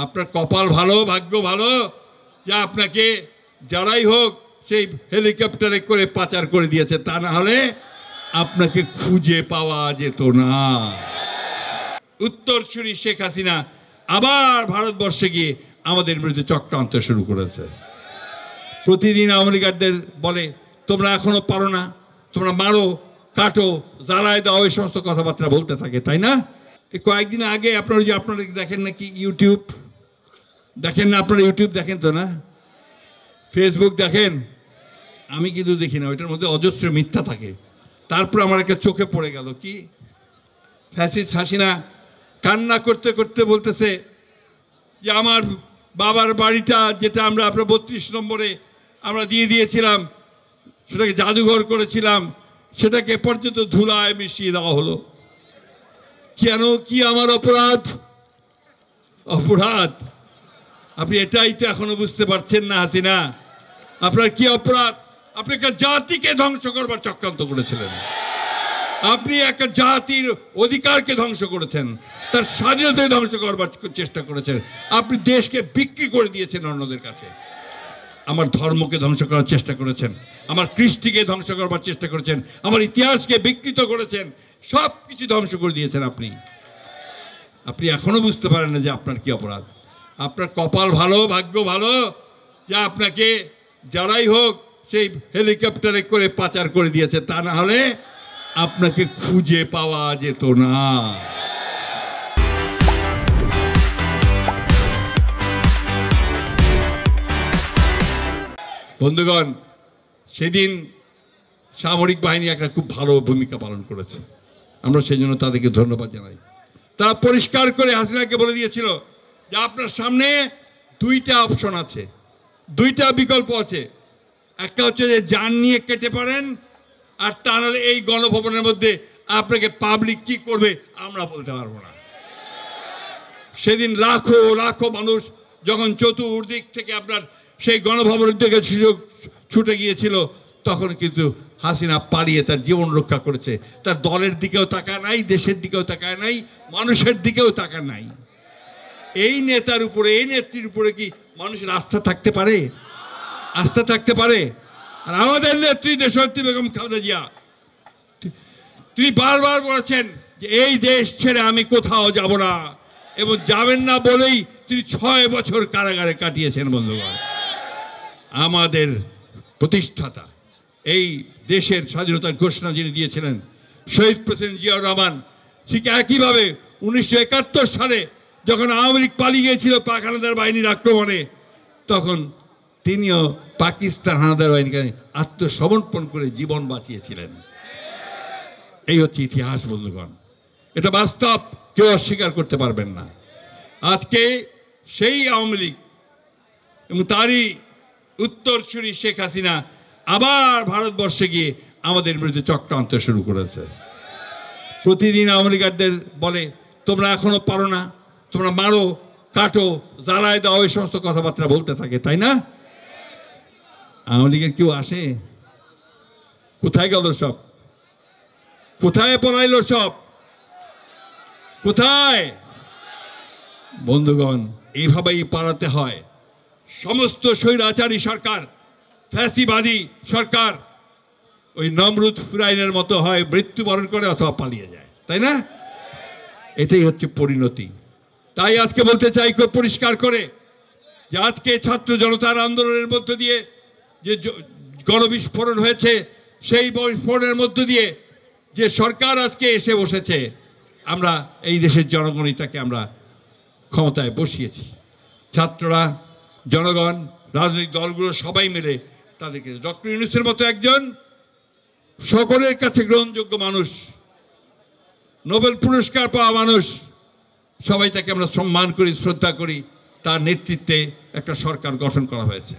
আপনার কপাল ভালো, ভাগ্য ভালো যে আপনাকে যারাই হোক সেই হেলিকপ্টারে করে পাচার করে দিয়েছে, তা না হলে আপনাকে খুঁজে পাওয়া যেত না। উত্তরসূরি শেখ হাসিনা আবার ভারতবর্ষে গিয়ে আমাদের বিরুদ্ধে চক্রান্ত শুরু করেছে। প্রতিদিন আওয়ামী লীগারদের বলে তোমরা এখনো পারো না, তোমরা মারো, কাটো, জ্বালায় দাও, এই সমস্ত কথাবার্তা বলতে থাকে, তাই না? এই কয়েকদিন আগে আপনারা দেখেন নাকি ইউটিউব দেখেন না? আপনারা ইউটিউব দেখেন তো না? ফেসবুক দেখেন? আমি কিন্তু দেখি না, ওইটার মধ্যে অজস্র মিথ্যা থাকে। তারপর আমার একটা চোখে পড়ে গেল, কি ফ্যাসিস্ট হাসিনা কান্না করতে করতে বলতেছে যে আমার বাবার বাড়িটা যেটা আমরা আপনার 32 নম্বরে আমরা দিয়ে দিয়েছিলাম, সেটাকে জাদুঘর করেছিলাম, সেটাকে পর্যন্ত ধুলায় মিশিয়ে দেওয়া হলো। কেন? কি আমার অপরাধ? অপরাধ আপনি এটাই তো এখনো বুঝতে পারছেন না হাসিনা, আপনার কি অপরাধ? আপনি একটা জাতিকে ধ্বংস করবার চক্রান্ত করেছিলেন, আপনি একটা জাতির অধিকারকে ধ্বংস করেছেন, তার স্বাধীনতাকে ধ্বংস করবার চেষ্টা করেছেন, আপনি দেশকে বিক্রি করে দিয়েছেন অন্যদের কাছে, আমার ধর্মকে ধ্বংস করার চেষ্টা করেছেন, আমার কৃষ্টিকে ধ্বংস করবার চেষ্টা করেছেন, আমার ইতিহাসকে বিকৃত করেছেন, সব কিছু ধ্বংস করে দিয়েছেন আপনি। আপনি এখনো বুঝতে পারেন না যে আপনার কি অপরাধ। আপনার কপাল ভালো, ভাগ্য ভালো যে আপনাকে যারাই হোক সেই হেলিকপ্টারে করে পাচার করে দিয়েছে, তা না হলে আপনাকে খুঁজে পাওয়া যেত না। বন্ধুগণ, সেদিন সামরিক বাহিনী একটা খুব ভালো ভূমিকা পালন করেছে, আমরা সেই জন্য তাদেরকে ধন্যবাদ জানাই। তারা পরিষ্কার করে হাসিনাকে বলে দিয়েছিল যে আপনার সামনে দুইটা অপশন আছে, দুইটা বিকল্প আছে, একটা হচ্ছে যে যান নিয়ে কেটে পারেন, আর তা নাহলে এই গণভবনের মধ্যে আপনাকে পাবলিক কি করবে আমরা বলতে পারবো না। সেদিন লাখো লাখো মানুষ যখন চতুর্দিক থেকে আপনার সেই গণভবনের দিকে ছুটে গিয়েছিল, তখন কিন্তু হাসিনা পালিয়ে তার জীবন রক্ষা করেছে। তার দলের দিকেও তাকায় নাই, দেশের দিকেও তাকায় নাই, মানুষের দিকেও তাকায় নাই। এই নেতার উপরে, এই নেত্রীর উপরে কি মানুষের আস্থা থাকতে পারে? আস্থা থাকতে পারে? আর আমাদের নেত্রী দেশনেত্রী বেগম খালেদা জিয়া তিনি বারবার বলেছেন যে এই দেশ ছেড়ে আমি কোথাও যাব না, এবং যাবেন না বলেই তিনি 6 বছর কারাগারে কাটিয়েছেন। বন্ধুগণ, আমাদের প্রতিষ্ঠাতা, এই দেশের স্বাধীনতার ঘোষণা যিনি দিয়েছিলেন শহীদ প্রেসিডেন্ট জিয়াউর রহমান, ঠিক একইভাবে 1971 সালে যখন আওয়ামী লীগ পালিয়ে গিয়েছিল পাক হানাদার বাহিনীর আক্রমণে, তখন তিনিও পাকিস্তান হানাদার বাহিনীকে আত্মসমর্পণ করে জীবন বাঁচিয়েছিলেন। এই হচ্ছে ইতিহাস বন্ধুগণ, এটা বাস্তব, কেউ অস্বীকার করতে পারবেন না। আজকে সেই আওয়ামী লীগ এবং তারই উত্তরসূরি শেখ হাসিনা আবার ভারতবর্ষে গিয়ে আমাদের বিরুদ্ধে চক্রান্ত শুরু করেছে। প্রতিদিন আওয়ামী লীগারদের বলে তোমরা এখনো পারো না, তোমরা মারো, কাটো, জ্বালায় দাও, এই সমস্ত কথাবার্তা বলতে থাকে, তাই না? আওয়ামী লীগের কেউ আসে? কোথায় গেল সব? কোথায় পড়াইলো সব? কোথায়? বন্ধুগণ, এইভাবেই পালাতে হয়। সমস্ত স্বৈরাচারী সরকার, ফ্যাসিবাদী সরকার ওই নমরুদ ফিরাইনের মতো হয়, মৃত্যুবরণ করে অথবা পালিয়ে যায়, তাই না? এটাই হচ্ছে পরিণতি। তাই আজকে বলতে চাই খুব পরিষ্কার করে যে আজকে ছাত্র জনতার আন্দোলনের মধ্য দিয়ে যে গণবিস্ফোরণ হয়েছে, সেই বিস্ফোরণের মধ্য দিয়ে যে সরকার আজকে এসে বসেছে, আমরা এই দেশের জনগণই তাকে আমরা ক্ষমতায় বসিয়েছি। ছাত্ররা, জনগণ, রাজনৈতিক দলগুলো সবাই মিলে তাদেরকে, ডক্টর ইউনূসের মতো একজন সকলের কাছে গ্রহণযোগ্য মানুষ, নোবেল পুরস্কার পাওয়া মানুষ, সবাই তাকে আমরা সম্মান করি, শ্রদ্ধা করি, তার নেতৃত্বে একটা সরকার গঠন করা হয়েছে।